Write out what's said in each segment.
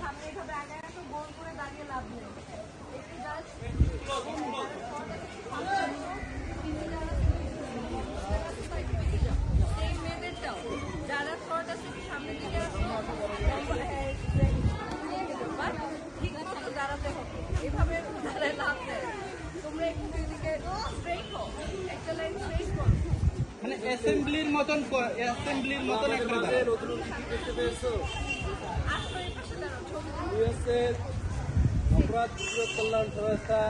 সামনে এভাবে আগে একটু গোল করে দাঁড়িয়ে লাভ নেই। একটু জাস্ট সেই মেয়েদেরটাও যারা শর্ট আছে সামনের দিকে আসো, ঠিক মতো দাঁড়াতে হবে। এভাবে দাঁড়ায় লাভ নেই। তোমরা একটু এদিকে স্ট্রেট হও, একটা লাইন স্ট্রেট করো, মানে অ্যাসেম্বলির মতন একটা দাঁড়াও। আসো এই পাশে দাঁড়াও, ছবি ইউএসএর অপরাধ প্রতিরোধ কল্যাণ সংস্থা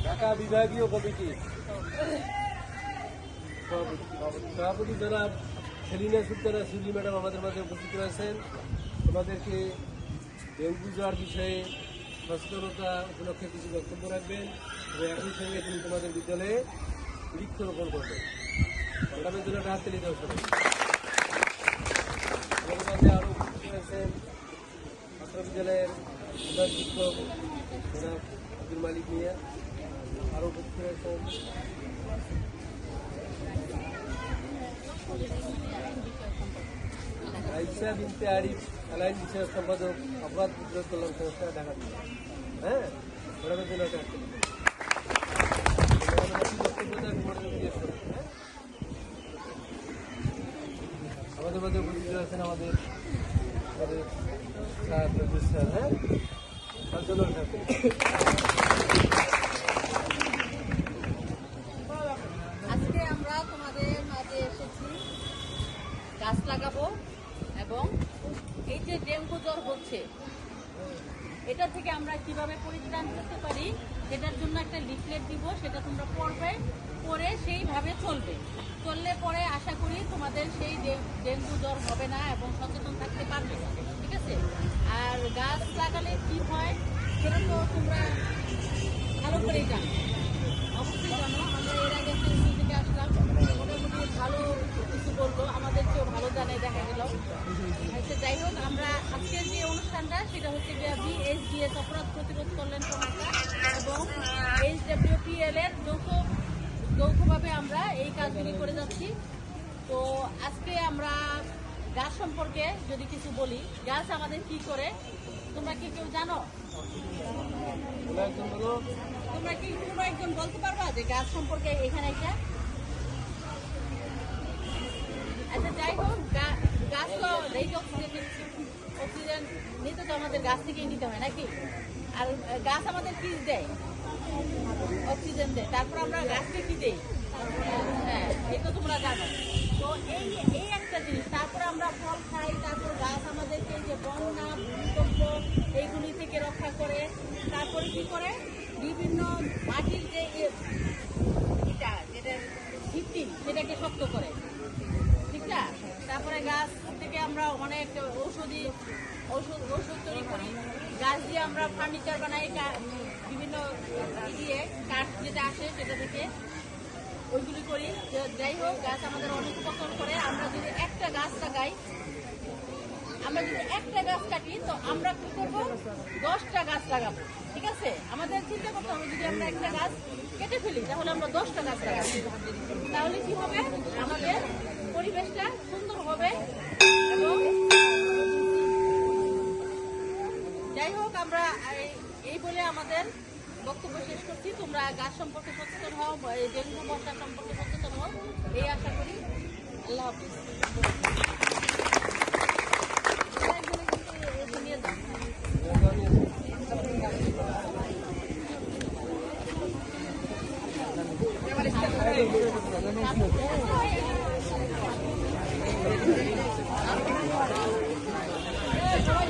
ঢাকা বিভাগীয় কমিটি সভাপতি জনাব সেলিনা সুলতানা সুলি ম্যাডাম আমাদের মাঝে উপস্থিত রয়েছেন। আমাদেরকে ডেঙ্গু জ্বর বিষয়ে সচেতনতা উপলক্ষে কিছু বক্তব্য রাখবেন এবং একই সঙ্গে তিনি তোমাদের বিদ্যালয়ে বৃক্ষরোপণ করবেন। ম্যাডামের জন্য একটা হাততালি দেওয়া হবে। আমাদের মাঝে আরও উপস্থিত রয়েছেন বিদ্যালয়ের প্রধান শিক্ষক জনাব আব্দুল মালিক মিয়া, আরও উপস্থিত রয়েছেন আইসা বিনতে আরিফ অ্যালাইন বিষয়ক সম্পাদক অপরাধ প্রতিরোধ কল্যাণ সংস্থা ঢাকা। হ্যাঁ, ম্যাডামের জন্য একটা আমাদের মধ্যে উপস্থিত রয়েছেন আমাদের স্যার। হ্যাঁ, তার জন্য আজকে আমরা তোমাদের মাঝে এসেছি গাছ লাগাবো এবং এই যে ডেঙ্গু জ্বর হচ্ছে এটা থেকে আমরা কিভাবে পরিত্রাণ করতে পারি সেটার জন্য একটা লিফলেট দিব, সেটা তোমরা পড়বে, পড়ে সেইভাবে চললে পরে আশা করি তোমাদের সেই ডেঙ্গু জ্বর হবে না এবং সচেতন থাকতে পারবে। ঠিক আছে? আর গাছ লাগালে কি হয় সেটা তো তোমরা ভালো করেই জানো, অবশ্যই জানো। আমরা এর আগে স্কুল থেকে আসলাম, মোটামুটি ভালো কিছু বললো, আমাদের কেউ ভালো জানে দেখা গেল। আচ্ছা, যাই হোক, আমরা আজকের যে অনুষ্ঠানটা সেটা হচ্ছে বিএসডিএস অপরাধ প্রতিরোধ কল্যাণ সংস্থা এবং HWPL এর যৌথভাবে আমরা এই কাজগুলি করে যাচ্ছি। তো আজকে আমরা গাছ সম্পর্কে যদি কিছু বলি, গাছ আমাদের কি করে তোমরা কি কেউ জানো? তোমরা কি কোনো একজন বলতে পারবা যে গাছ সম্পর্কে এখানে এটা? আচ্ছা, যাই হোক, গাছ তো অক্সিজেন নিতে তো আমাদের গাছ থেকেই নিতে হয় নাকি? আর গাছ আমাদের কি দেয়? অক্সিজেন দেয়। তারপর আমরা গাছকে কি দেই? হ্যাঁ, এটা তোমরা জানো। তো এই একটা জিনিস। তারপর আমরা ফল খাই, তারপর গাছ আমাদেরকে যে বন্যা, ভূমিকম্প এইগুলি থেকে রক্ষা করে। তারপরে কি করে? বিভিন্ন মাটির যে যেটা ভিত্তি সেটাকে শক্ত করে, ঠিক না? তারপরে গাছ থেকে আমরা অনেক ঔষধ তৈরি করি। গাছ দিয়ে আমরা ফার্নিচার বানাই, বিভিন্ন দিয়ে কাঠ যেটা আসে সেটা থেকে ওইগুলি করি। যাই হোক, গাছ আমাদের অনেক উপকার করে। আমরা যদি একটা গাছ লাগাই, আমরা যদি একটা গাছ কাটি তো আমরা কি করবো? 10টা গাছ লাগাবো। ঠিক আছে? আমাদের চিন্তা করতে হবে, যদি আমরা একটা গাছ কেটে ফেলি তাহলে আমরা 10টা গাছ লাগাবো। তাহলে কি হবে? আমাদের পরিবেশটা সুন্দর হবে। এবং যাই হোক, আমরা এই বলে আমাদের বক্তব্য শেষ করছি। তোমরা গাছ সম্পর্কে সচেতন হও, ডেঙ্গু মশা সম্পর্কে সচেতন হও, এই আশা করি। আল্লাহ হাফিজ। নিয়ে যাও। সবাই